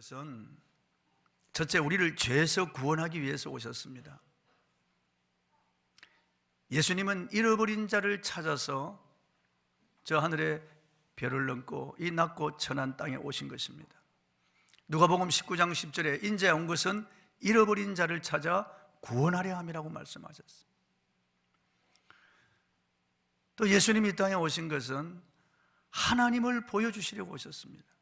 것은 첫째, 우리를 죄에서 구원하기 위해서 오셨습니다. 예수님은 잃어버린 자를 찾아서 저 하늘에 별을 넘고 이 낮고 천한 땅에 오신 것입니다. 누가복음 19장 10절에 인자에 온 것은 잃어버린 자를 찾아 구원하려 함이라고 말씀하셨습니다. 또 예수님이 이 땅에 오신 것은 하나님을 보여주시려고 오셨습니다.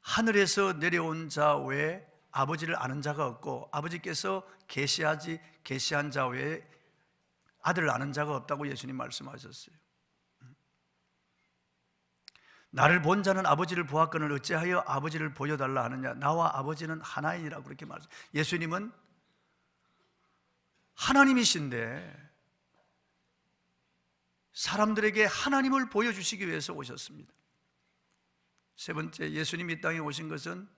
하늘에서 내려온 자 외에 아버지를 아는 자가 없고 아버지께서 계시한 자 외에 아들을 아는 자가 없다고 예수님 말씀하셨어요. 나를 본 자는 아버지를 보았거늘 어찌하여 아버지를 보여달라 하느냐. 나와 아버지는 하나이니라 그렇게 말했어요. 예수님은 하나님이신데 사람들에게 하나님을 보여주시기 위해서 오셨습니다. 세 번째, 예수님이 이 땅에 오신 것은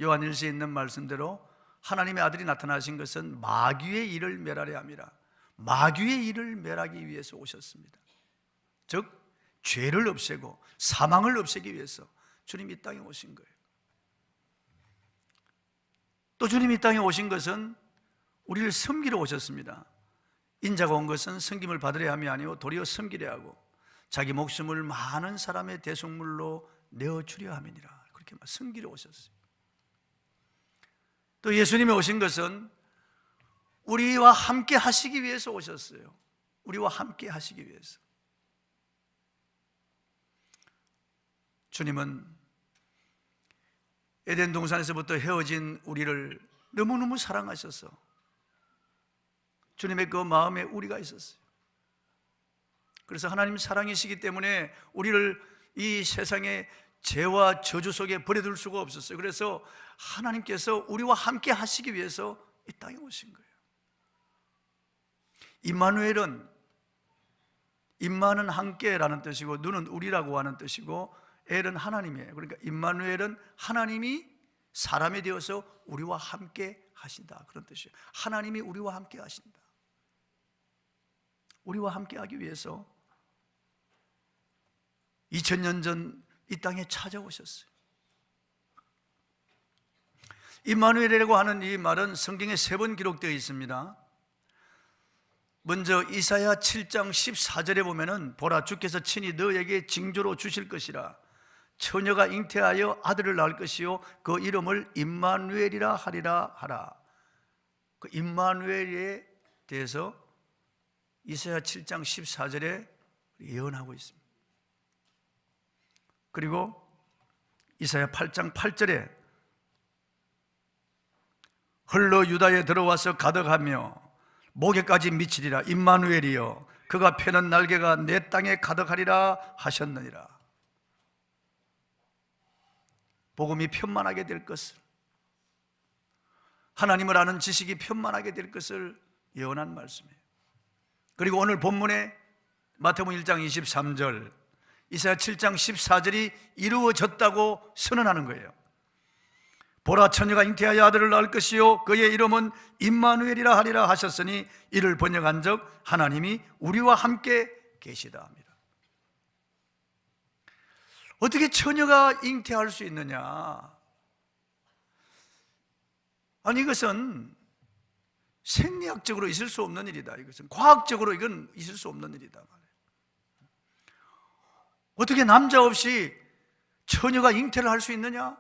요한일서에 있는 말씀대로 하나님의 아들이 나타나신 것은 마귀의 일을 멸하려 함이라. 마귀의 일을 멸하기 위해서 오셨습니다. 즉 죄를 없애고 사망을 없애기 위해서 주님이 이 땅에 오신 거예요. 또 주님이 이 땅에 오신 것은 우리를 섬기러 오셨습니다. 인자가 온 것은 섬김을 받으려 함이 아니오 도리어 섬기려 하고 자기 목숨을 많은 사람의 대속물로 내어주려 함이니라. 그렇게 섬기러 오셨어요. 또 예수님이 오신 것은 우리와 함께 하시기 위해서 오셨어요. 우리와 함께 하시기 위해서. 주님은 에덴 동산에서부터 헤어진 우리를 너무너무 사랑하셔서 주님의 그 마음에 우리가 있었어요. 그래서 하나님 사랑이시기 때문에 우리를 이 세상의 죄와 저주 속에 버려둘 수가 없었어요. 그래서 하나님께서 우리와 함께 하시기 위해서 이 땅에 오신 거예요. 임마누엘은, 임마는 함께라는 뜻이고 누는 우리라고 하는 뜻이고 엘은 하나님이에요. 그러니까 임마누엘은 하나님이 사람이 되어서 우리와 함께 하신다, 그런 뜻이에요. 하나님이 우리와 함께 하신다. 우리와 함께 하기 위해서 2000년 전 이 땅에 찾아오셨어요. 임마누엘이라고 하는 이 말은 성경에 3번 기록되어 있습니다. 먼저 이사야 7장 14절에 보면은 보라 주께서 친히 너에게 징조로 주실 것이라. 처녀가 잉태하여 아들을 낳을 것이요 그 이름을 임마누엘이라 하리라 하라. 그 임마누엘에 대해서 이사야 7장 14절에 예언하고 있습니다. 그리고 이사야 8장 8절에 흘러 유다에 들어와서 가득하며 목에까지 미치리라. 임마누엘이여 그가 펴는 날개가 내 땅에 가득하리라 하셨느니라. 복음이 편만하게 될 것을, 하나님을 아는 지식이 편만하게 될 것을 예언한 말씀이에요. 그리고 오늘 본문에 마태복음 1장 23절 이사야 7장 14절이 이루어졌다고 선언하는 거예요. 보라 처녀가 잉태하여 아들을 낳을 것이요 그의 이름은 임마누엘이라 하리라 하셨으니 이를 번역한 적 하나님이 우리와 함께 계시다 합니다. 어떻게 처녀가 잉태할 수 있느냐? 아니 이것은 생리학적으로 있을 수 없는 일이다. 이것은 과학적으로 이건 있을 수 없는 일이다. 어떻게 남자 없이 처녀가 잉태를 할 수 있느냐?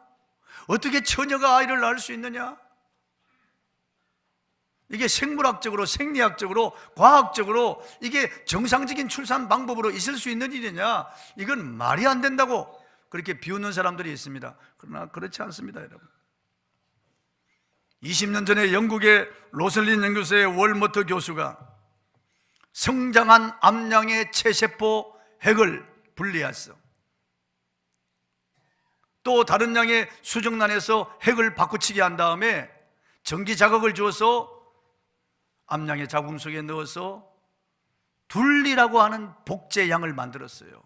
어떻게 처녀가 아이를 낳을 수 있느냐? 이게 생물학적으로, 생리학적으로, 과학적으로 이게 정상적인 출산 방법으로 있을 수 있는 일이냐? 이건 말이 안 된다고 그렇게 비웃는 사람들이 있습니다. 그러나 그렇지 않습니다, 여러분. 20년 전에 영국의 로슬린 연구소의 월머터 교수가 성장한 암양의 체세포 핵을 분리했어. 또 다른 양의 수정란에서 핵을 바꾸치게 한 다음에 전기 자극을 주어서 암양의 자궁 속에 넣어서 둘리라고 하는 복제양을 만들었어요.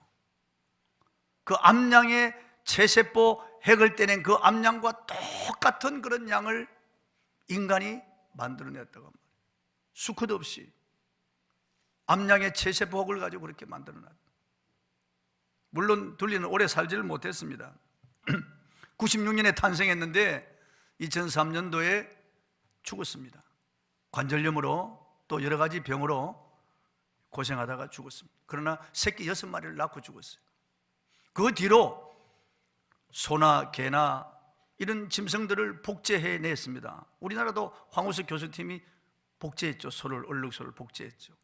그 암양의 체세포 핵을 떼낸 그 암양과 똑같은 그런 양을 인간이 만들어냈다고 합니다. 수컷 없이 암양의 체세포 핵을 가지고 그렇게 만들어놨다. 물론 둘리는 오래 살지를 못했습니다. 96년에 탄생했는데 2003년도에 죽었습니다. 관절염으로 또 여러 가지 병으로 고생하다가 죽었습니다. 그러나 새끼 6마리를 낳고 죽었어요. 그 뒤로 소나 개나 이런 짐승들을 복제해냈습니다. 우리나라도 황우석 교수팀이 복제했죠. 얼룩소를 복제했죠.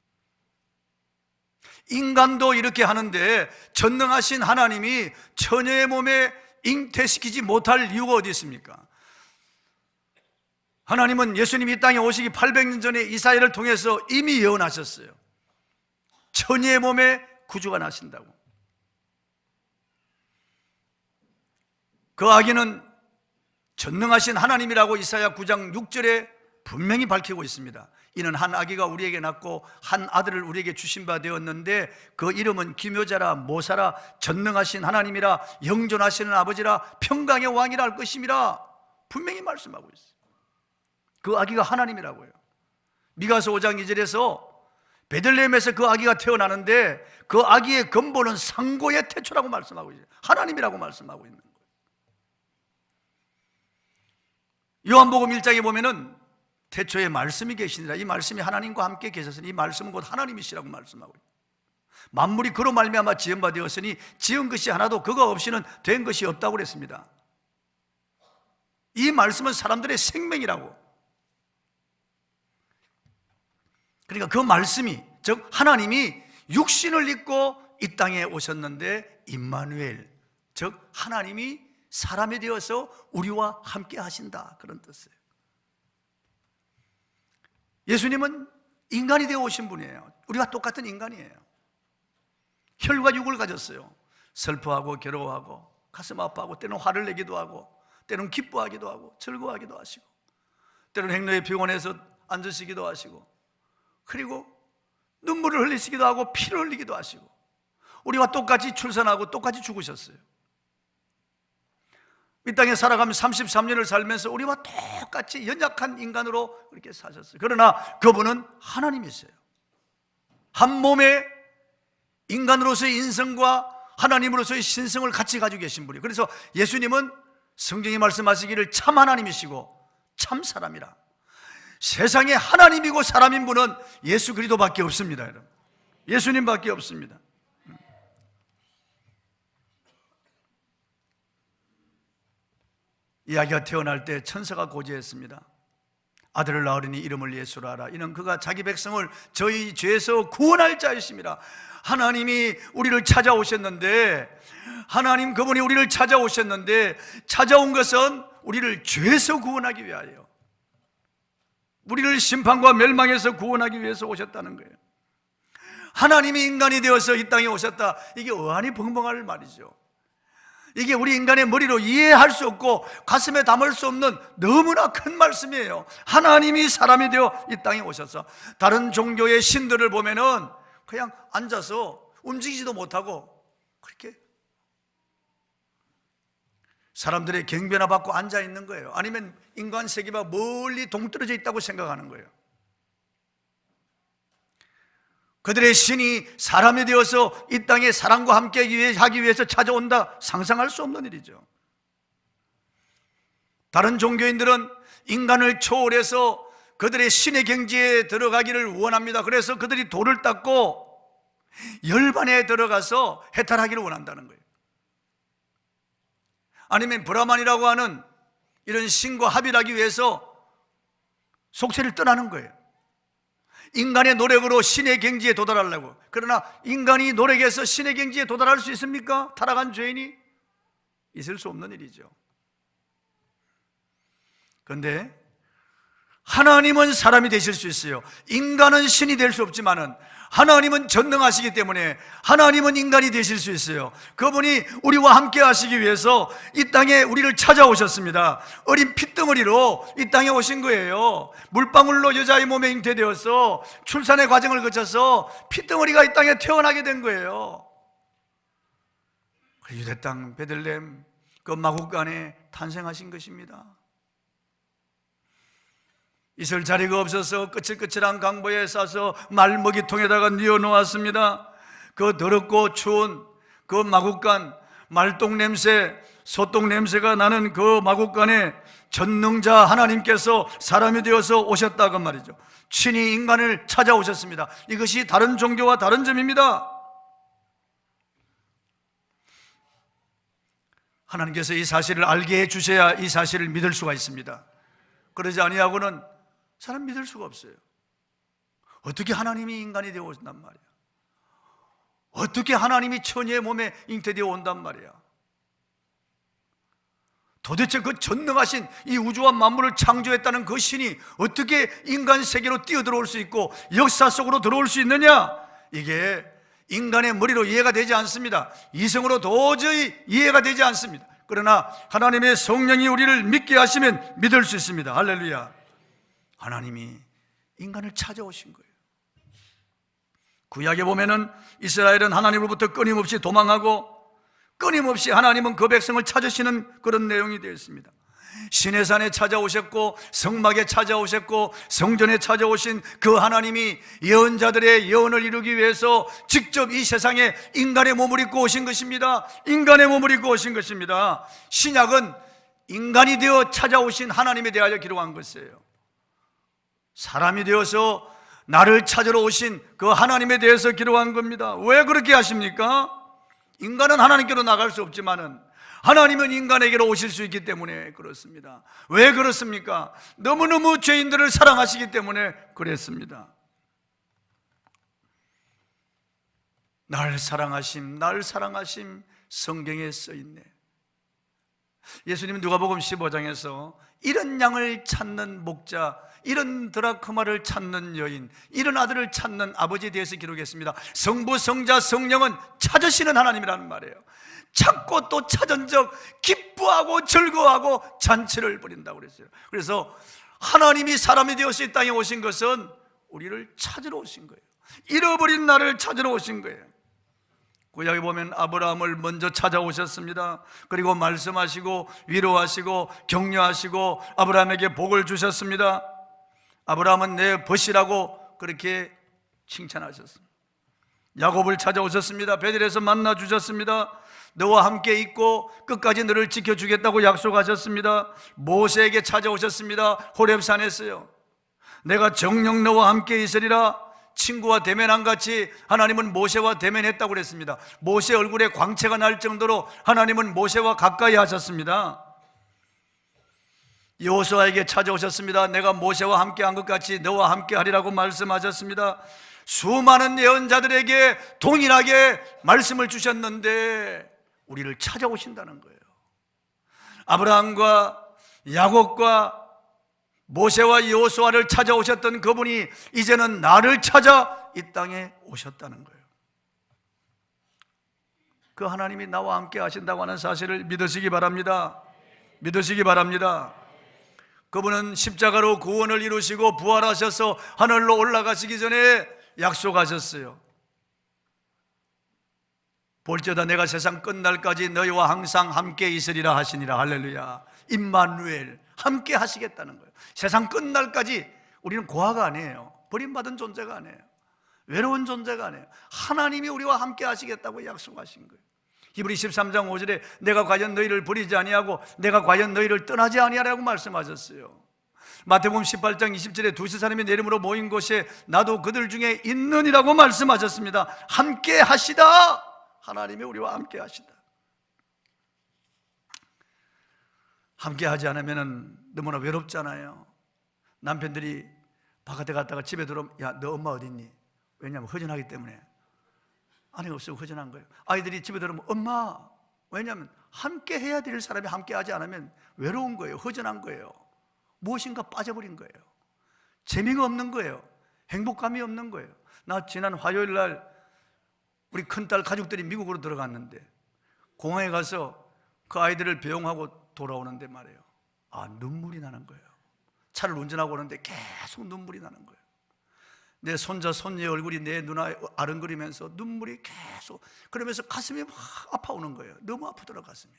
인간도 이렇게 하는데 전능하신 하나님이 처녀의 몸에 잉태시키지 못할 이유가 어디 있습니까? 하나님은 예수님이 이 땅에 오시기 800년 전에 이사야를 통해서 이미 예언하셨어요. 처녀의 몸에 구주가 나신다고. 그 아기는 전능하신 하나님이라고 이사야 9장 6절에 분명히 밝히고 있습니다. 이는 한 아기가 우리에게 낳고 한 아들을 우리에게 주신 바 되었는데 그 이름은 기묘자라 모사라 전능하신 하나님이라 영존하시는 아버지라 평강의 왕이라 할 것임이라 분명히 말씀하고 있어요. 그 아기가 하나님이라고요. 미가서 5장 2절에서 베들레헴에서 그 아기가 태어나는데 그 아기의 근본은 상고의 태초라고 말씀하고 있어요. 하나님이라고 말씀하고 있는 거예요. 요한복음 1장에 보면은 태초에 말씀이 계시니라. 이 말씀이 하나님과 함께 계셨으니 이 말씀은 곧 하나님이시라고 말씀하고 있어요. 만물이 그로 말미암아 지은 바 되었으니 지은 것이 하나도 그가 없이는 된 것이 없다고 그랬습니다. 이 말씀은 사람들의 생명이라고. 그러니까 그 말씀이, 즉 하나님이 육신을 입고 이 땅에 오셨는데 임마누엘, 즉 하나님이 사람이 되어서 우리와 함께 하신다, 그런 뜻이에요. 예수님은 인간이 되어 오신 분이에요. 우리와 똑같은 인간이에요. 혈과 육을 가졌어요. 슬퍼하고 괴로워하고 가슴 아파하고 때로는 화를 내기도 하고 때로는 기뻐하기도 하고 즐거워하기도 하시고 때로는 행로에 피곤해서 앉으시기도 하시고 그리고 눈물을 흘리시기도 하고 피를 흘리기도 하시고 우리와 똑같이 출산하고 똑같이 죽으셨어요. 이 땅에 살아가면 33년을 살면서 우리와 똑같이 연약한 인간으로 그렇게 사셨어요. 그러나 그분은 하나님이세요. 한 몸에 인간으로서의 인성과 하나님으로서의 신성을 같이 가지고 계신 분이에요. 그래서 예수님은 성경이 말씀하시기를 참 하나님이시고 참 사람이라. 세상에 하나님이고 사람인 분은 예수 그리스도밖에 없습니다. 여러분, 예수님밖에 없습니다. 이 아기가 태어날 때 천사가 고지했습니다. 아들을 낳으리니 이름을 예수라 하라. 이는 그가 자기 백성을 저희 죄에서 구원할 자이심이라. 하나님이 우리를 찾아오셨는데, 하나님 그분이 우리를 찾아오셨는데, 찾아온 것은 우리를 죄에서 구원하기 위하여, 우리를 심판과 멸망에서 구원하기 위해서 오셨다는 거예요. 하나님이 인간이 되어서 이 땅에 오셨다. 이게 어안이 벙벙할 말이죠. 이게 우리 인간의 머리로 이해할 수 없고 가슴에 담을 수 없는 너무나 큰 말씀이에요. 하나님이 사람이 되어 이 땅에 오셔서, 다른 종교의 신들을 보면은 그냥 앉아서 움직이지도 못하고 그렇게 사람들의 경배나 받고 앉아 있는 거예요. 아니면 인간 세계가 멀리 동떨어져 있다고 생각하는 거예요. 그들의 신이 사람이 되어서 이 땅에 사람과 함께 하기 위해서 찾아온다, 상상할 수 없는 일이죠. 다른 종교인들은 인간을 초월해서 그들의 신의 경지에 들어가기를 원합니다. 그래서 그들이 돌을 닦고 열반에 들어가서 해탈하기를 원한다는 거예요. 아니면 브라만이라고 하는 이런 신과 합일하기 위해서 속세를 떠나는 거예요. 인간의 노력으로 신의 경지에 도달하려고. 그러나 인간이 노력해서 신의 경지에 도달할 수 있습니까? 타락한 죄인이? 있을 수 없는 일이죠. 그런데 하나님은 사람이 되실 수 있어요. 인간은 신이 될 수 없지만은 하나님은 전능하시기 때문에 하나님은 인간이 되실 수 있어요. 그분이 우리와 함께 하시기 위해서 이 땅에 우리를 찾아오셨습니다. 어린 핏덩어리로 이 땅에 오신 거예요. 물방울로 여자의 몸에 잉태되어서 출산의 과정을 거쳐서 핏덩어리가 이 땅에 태어나게 된 거예요. 유대 땅 베들레헴 그 마국간에 탄생하신 것입니다. 있을 자리가 없어서 끝을끝을한 강보에 싸서 말먹이통에다가 뉘어놓았습니다. 그 더럽고 추운 그 마국간 말똥 냄새, 소똥 냄새가 나는 그 마국간에 전능자 하나님께서 사람이 되어서 오셨다고 말이죠. 친히 인간을 찾아오셨습니다. 이것이 다른 종교와 다른 점입니다. 하나님께서 이 사실을 알게 해주셔야 이 사실을 믿을 수가 있습니다. 그러지 아니하고는 사람 믿을 수가 없어요. 어떻게 하나님이 인간이 되어 오신단 말이야? 어떻게 하나님이 처녀의 몸에 잉태되어 온단 말이야? 도대체 그 전능하신 이 우주와 만물을 창조했다는 그 신이 어떻게 인간 세계로 뛰어들어올 수 있고 역사 속으로 들어올 수 있느냐? 이게 인간의 머리로 이해가 되지 않습니다. 이성으로 도저히 이해가 되지 않습니다. 그러나 하나님의 성령이 우리를 믿게 하시면 믿을 수 있습니다. 할렐루야. 하나님이 인간을 찾아오신 거예요. 구약에 보면은 이스라엘은 하나님으로부터 끊임없이 도망하고 끊임없이 하나님은 그 백성을 찾으시는 그런 내용이 되어 있습니다. 시내산에 찾아오셨고 성막에 찾아오셨고 성전에 찾아오신 그 하나님이 예언자들의 예언을 이루기 위해서 직접 이 세상에 인간의 몸을 입고 오신 것입니다. 인간의 몸을 입고 오신 것입니다. 신약은 인간이 되어 찾아오신 하나님에 대하여 기록한 것이에요. 사람이 되어서 나를 찾으러 오신 그 하나님에 대해서 기록한 겁니다. 왜 그렇게 하십니까? 인간은 하나님께로 나갈 수 없지만은 하나님은 인간에게로 오실 수 있기 때문에 그렇습니다. 왜 그렇습니까? 너무너무 죄인들을 사랑하시기 때문에 그랬습니다. 날 사랑하심, 날 사랑하심 성경에 써있네. 예수님은 누가복음 15장에서 이런 양을 찾는 목자, 이런 드라크마를 찾는 여인, 이런 아들을 찾는 아버지에 대해서 기록했습니다. 성부, 성자, 성령은 찾으시는 하나님이라는 말이에요. 찾고 또 찾은 적 기뻐하고 즐거워하고 잔치를 벌인다고 그랬어요. 그래서 하나님이 사람이 되어서 이 땅에 오신 것은 우리를 찾으러 오신 거예요. 잃어버린 나를 찾으러 오신 거예요. 구약에 보면 아브라함을 먼저 찾아오셨습니다. 그리고 말씀하시고 위로하시고 격려하시고 아브라함에게 복을 주셨습니다. 아브라함은 내 벗이라고 그렇게 칭찬하셨습니다. 야곱을 찾아오셨습니다. 베델에서 만나 주셨습니다. 너와 함께 있고 끝까지 너를 지켜주겠다고 약속하셨습니다. 모세에게 찾아오셨습니다. 호렙산에서요. 내가 정녕 너와 함께 있으리라. 친구와 대면한 같이 하나님은 모세와 대면했다고 그랬습니다. 모세 얼굴에 광채가 날 정도로 하나님은 모세와 가까이 하셨습니다. 여호수아에게 찾아오셨습니다. 내가 모세와 함께 한 것 같이 너와 함께 하리라고 말씀하셨습니다. 수많은 예언자들에게 동일하게 말씀을 주셨는데 우리를 찾아오신다는 거예요. 아브라함과 야곱과 모세와 여호수아를 찾아오셨던 그분이 이제는 나를 찾아 이 땅에 오셨다는 거예요. 그 하나님이 나와 함께 하신다고 하는 사실을 믿으시기 바랍니다. 믿으시기 바랍니다. 그분은 십자가로 구원을 이루시고 부활하셔서 하늘로 올라가시기 전에 약속하셨어요. 볼지어다 내가 세상 끝날까지 너희와 항상 함께 있으리라 하시니라. 할렐루야. 임마누엘, 함께 하시겠다는 거예요. 세상 끝날까지 우리는 고아가 아니에요. 버림받은 존재가 아니에요. 외로운 존재가 아니에요. 하나님이 우리와 함께 하시겠다고 약속하신 거예요. 히브리 13장 5절에 내가 과연 너희를 버리지 아니하고 내가 과연 너희를 떠나지 아니하라고 말씀하셨어요. 마태복음 18장 20절에 두세 사람이 내 이름으로 모인 곳에 나도 그들 중에 있느니라고 말씀하셨습니다. 함께 하시다. 하나님이 우리와 함께 하시다. 함께 하지 않으면 너무나 외롭잖아요. 남편들이 바깥에 갔다가 집에 들어오면 야, 너 엄마 어디 있니? 왜냐하면 허전하기 때문에. 아내가 없으면 허전한 거예요. 아이들이 집에 들어오면 엄마, 왜냐하면 함께 해야 될 사람이 함께 하지 않으면 외로운 거예요. 허전한 거예요. 무엇인가 빠져버린 거예요. 재미가 없는 거예요. 행복감이 없는 거예요. 나 지난 화요일 날 우리 큰딸 가족들이 미국으로 들어갔는데 공항에 가서 그 아이들을 배웅하고 돌아오는데 말이에요. 아, 눈물이 나는 거예요. 차를 운전하고 오는데 계속 눈물이 나는 거예요. 내 손자 손녀의 얼굴이 내 눈에 아른거리면서 눈물이 계속, 그러면서 가슴이 막 아파오는 거예요. 너무 아프더라 가슴이.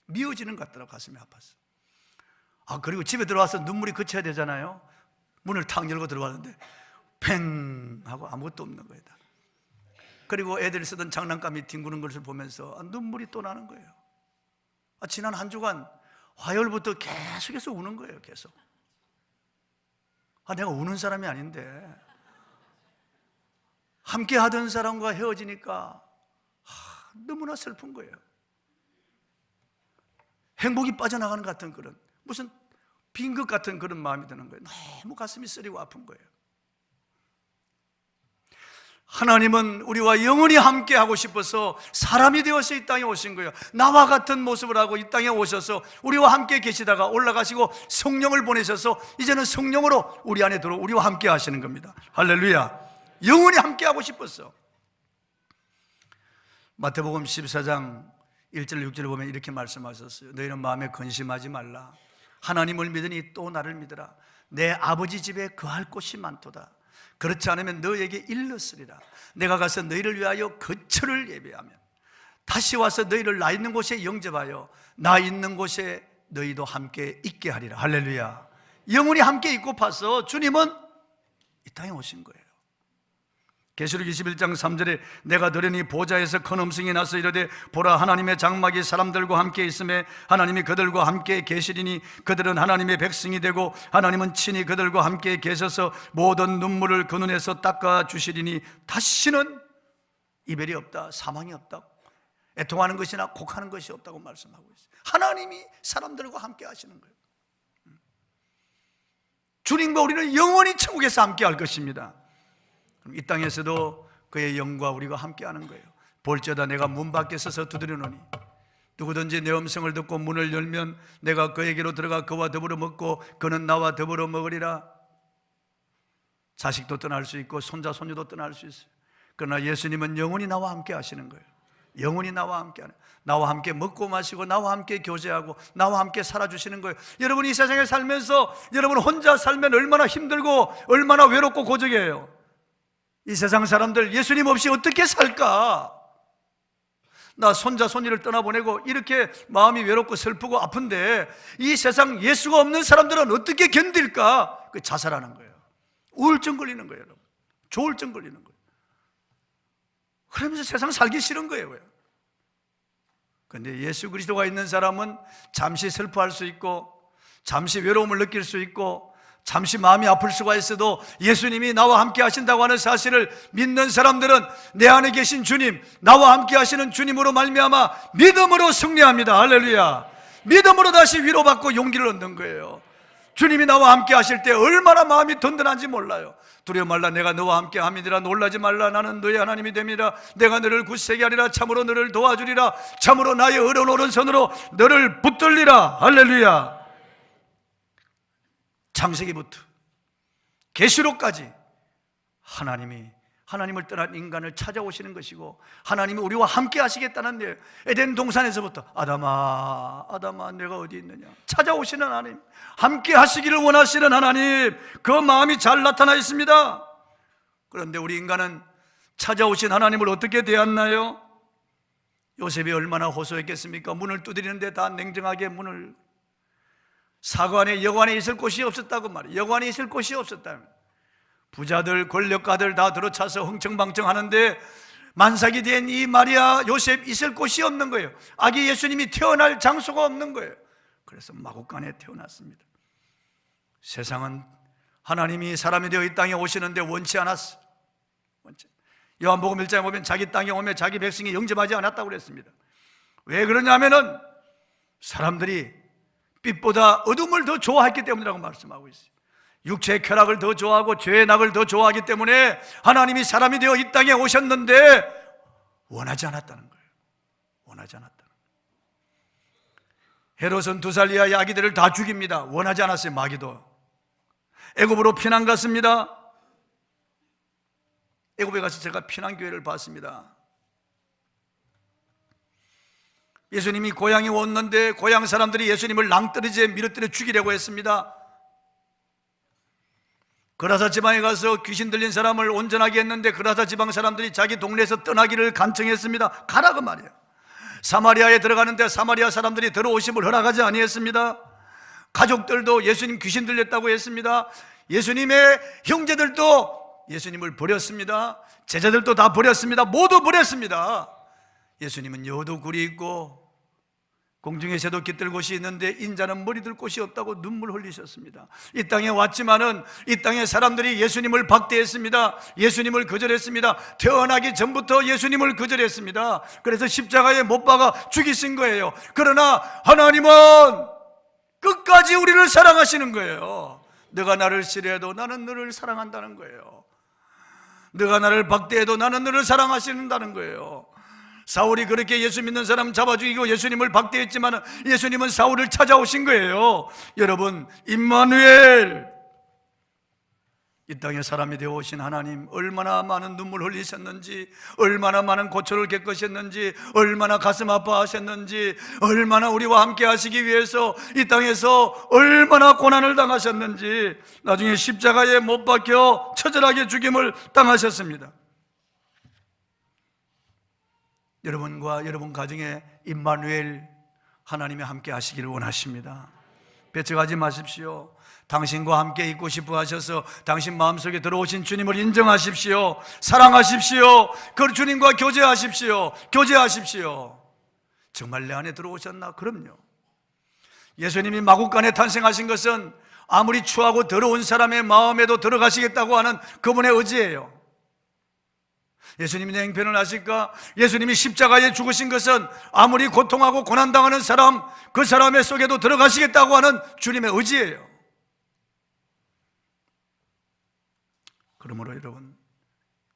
미어지는 것 같더라 가슴이 아팠어. 아, 그리고 집에 들어와서 눈물이 그쳐야 되잖아요. 문을 탁 열고 들어왔는데 팽 하고 아무것도 없는 거예요. 그리고 애들이 쓰던 장난감이 뒹구는 것을 보면서 눈물이 또 나는 거예요. 지난 한 주간 화요일부터 계속해서 우는 거예요. 계속. 내가 우는 사람이 아닌데 함께 하던 사람과 헤어지니까 너무나 슬픈 거예요. 행복이 빠져나가는 것 같은 그런, 무슨 빈 것 같은 그런 마음이 드는 거예요. 너무 가슴이 쓰리고 아픈 거예요. 하나님은 우리와 영원히 함께 하고 싶어서 사람이 되어서 이 땅에 오신 거예요. 나와 같은 모습을 하고 이 땅에 오셔서 우리와 함께 계시다가 올라가시고 성령을 보내셔서 이제는 성령으로 우리 안에 들어 우리와 함께 하시는 겁니다. 할렐루야. 영원히 함께 하고 싶었어. 마태복음 14장 1절 6절을 보면 이렇게 말씀하셨어요. 너희는 마음에 근심하지 말라. 하나님을 믿으니 또 나를 믿으라. 내 아버지 집에 거할 곳이 많도다. 그렇지 않으면 너에게 일렀으리라. 내가 가서 너희를 위하여 거처를 예비하면 다시 와서 너희를 나 있는 곳에 영접하여 나 있는 곳에 너희도 함께 있게 하리라. 할렐루야. 영원히 함께 있고 파서 주님은 이 땅에 오신 거예요. 계시록 21장 3절에 내가 들으니 보좌에서 큰 음성이 나서 이르되 보라 하나님의 장막이 사람들과 함께 있음에 하나님이 그들과 함께 계시리니 그들은 하나님의 백성이 되고 하나님은 친히 그들과 함께 계셔서 모든 눈물을 그 눈에서 닦아주시리니 다시는 이별이 없다, 사망이 없다, 애통하는 것이나 곡하는 것이 없다고 말씀하고 있어요. 하나님이 사람들과 함께 하시는 거예요. 주님과 우리는 영원히 천국에서 함께 할 것입니다. 이 땅에서도 그의 영과 우리가 함께하는 거예요. 볼지어다 내가 문 밖에 서서 두드리노니 누구든지 내 음성을 듣고 문을 열면 내가 그에게로 들어가 그와 더불어 먹고 그는 나와 더불어 먹으리라. 자식도 떠날 수 있고 손자 손녀도 떠날 수 있어요. 그러나 예수님은 영원히 나와 함께 하시는 거예요. 영원히 나와 함께 하는, 나와 함께 먹고 마시고 나와 함께 교제하고 나와 함께 살아주시는 거예요. 여러분이 이 세상에 살면서 여러분 혼자 살면 얼마나 힘들고 얼마나 외롭고 고적해요. 이 세상 사람들 예수님 없이 어떻게 살까? 나 손자 손녀를 떠나보내고 이렇게 마음이 외롭고 슬프고 아픈데 이 세상 예수가 없는 사람들은 어떻게 견딜까? 그 자살하는 거예요. 우울증 걸리는 거예요, 여러분. 조울증 걸리는 거예요. 그러면서 세상 살기 싫은 거예요. 그런데 예수 그리스도가 있는 사람은 잠시 슬퍼할 수 있고 잠시 외로움을 느낄 수 있고 잠시 마음이 아플 수가 있어도 예수님이 나와 함께 하신다고 하는 사실을 믿는 사람들은 내 안에 계신 주님, 나와 함께 하시는 주님으로 말미암아 믿음으로 승리합니다. 할렐루야. 믿음으로 다시 위로받고 용기를 얻는 거예요. 주님이 나와 함께 하실 때 얼마나 마음이 든든한지 몰라요. 두려워 말라 내가 너와 함께 함이니라. 놀라지 말라 나는 너의 하나님이 됨이라. 내가 너를 굳세게 하리라. 참으로 너를 도와주리라. 참으로 나의 의로운 오른손으로 너를 붙들리라. 할렐루야. 창세기부터 계시록까지 하나님을 떠난 인간을 찾아오시는 것이고 하나님이 우리와 함께 하시겠다는 데 에덴 동산에서부터 아담아 내가 어디 있느냐 찾아오시는 하나님, 함께 하시기를 원하시는 하나님, 그 마음이 잘 나타나 있습니다. 그런데 우리 인간은 찾아오신 하나님을 어떻게 대했나요? 요셉이 얼마나 호소했겠습니까? 문을 두드리는데 다 냉정하게 문을, 사관에 여관에 있을 곳이 없었다고 말이에요. 여관에 있을 곳이 없었다. 부자들 권력가들 다 들어차서 흥청망청 하는데 만삭이 된 이 마리아 요셉 있을 곳이 없는 거예요. 아기 예수님이 태어날 장소가 없는 거예요. 그래서 마국간에 태어났습니다. 세상은 하나님이 사람이 되어 이 땅에 오시는데 원치 않았어. 요한복음 1장에 보면 자기 땅에 오면 자기 백성이 영접하지 않았다고 그랬습니다. 왜 그러냐면은 사람들이 빛보다 어둠을 더 좋아했기 때문이라고 말씀하고 있어요. 육체의 쾌락을 더 좋아하고 죄의 낙을 더 좋아하기 때문에 하나님이 사람이 되어 이 땅에 오셨는데 원하지 않았다는 거예요. 원하지 않았다는 거예요. 헤롯은 2살 이하의 아기들을 다 죽입니다. 원하지 않았어요. 마귀도. 애굽으로 피난 갔습니다. 애굽에 가서 제가 피난교회를 봤습니다. 예수님이 고향에 왔는데 고향 사람들이 예수님을 낭떠러지에 밀어뜨려 죽이려고 했습니다. 그라사 지방에 가서 귀신 들린 사람을 온전하게 했는데 그라사 지방 사람들이 자기 동네에서 떠나기를 간청했습니다. 가라고 말이에요. 사마리아에 들어가는데 사마리아 사람들이 들어오심을 허락하지 아니했습니다. 가족들도 예수님 귀신 들렸다고 했습니다. 예수님의 형제들도 예수님을 버렸습니다. 제자들도 다 버렸습니다. 모두 버렸습니다. 예수님은 여도 굴이 있고 공중에 새도 깃들 곳이 있는데 인자는 머리 들 곳이 없다고 눈물 흘리셨습니다. 이 땅에 왔지만은 이 땅에 사람들이 예수님을 박대했습니다. 예수님을 거절했습니다. 태어나기 전부터 예수님을 거절했습니다. 그래서 십자가에 못 박아 죽이신 거예요. 그러나 하나님은 끝까지 우리를 사랑하시는 거예요. 너가 나를 싫어해도 나는 너를 사랑한다는 거예요. 너가 나를 박대해도 나는 너를 사랑하신다는 거예요. 사울이 그렇게 예수 믿는 사람 잡아 죽이고 예수님을 박대했지만 예수님은 사울을 찾아오신 거예요. 여러분, 임마누엘, 이 땅에 사람이 되어 오신 하나님, 얼마나 많은 눈물 흘리셨는지, 얼마나 많은 고초를 겪으셨는지, 얼마나 가슴 아파하셨는지, 얼마나 우리와 함께 하시기 위해서 이 땅에서 얼마나 고난을 당하셨는지, 나중에 십자가에 못 박혀 처절하게 죽임을 당하셨습니다. 여러분과 여러분 가정에 임마누엘 하나님이 함께 하시기를 원하십니다. 배척하지 마십시오. 당신과 함께 있고 싶어 하셔서 당신 마음속에 들어오신 주님을 인정하십시오. 사랑하십시오. 그 주님과 교제하십시오. 교제하십시오. 정말 내 안에 들어오셨나? 그럼요. 예수님이 마국간에 탄생하신 것은 아무리 추하고 더러운 사람의 마음에도 들어가시겠다고 하는 그분의 의지예요. 예수님이 내 형편을 아실까? 예수님이 십자가에 죽으신 것은 아무리 고통하고 고난당하는 사람, 그 사람의 속에도 들어가시겠다고 하는 주님의 의지예요. 그러므로 여러분,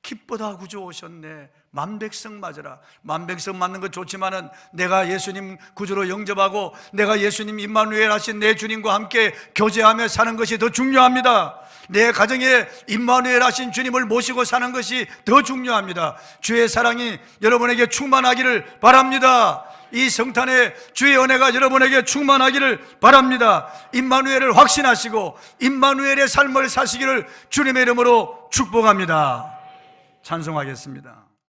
기쁘다 구주 오셨네, 만백성 맞으라. 만백성 맞는 것 좋지만은 내가 예수님 구주로 영접하고 내가 예수님 임마누엘 하신 내 주님과 함께 교제하며 사는 것이 더 중요합니다. 내 가정에 임마누엘 하신 주님을 모시고 사는 것이 더 중요합니다. 주의 사랑이 여러분에게 충만하기를 바랍니다. 이 성탄에 주의 은혜가 여러분에게 충만하기를 바랍니다. 임마누엘을 확신하시고 임마누엘의 삶을 사시기를 주님의 이름으로 축복합니다. 찬송하겠습니다.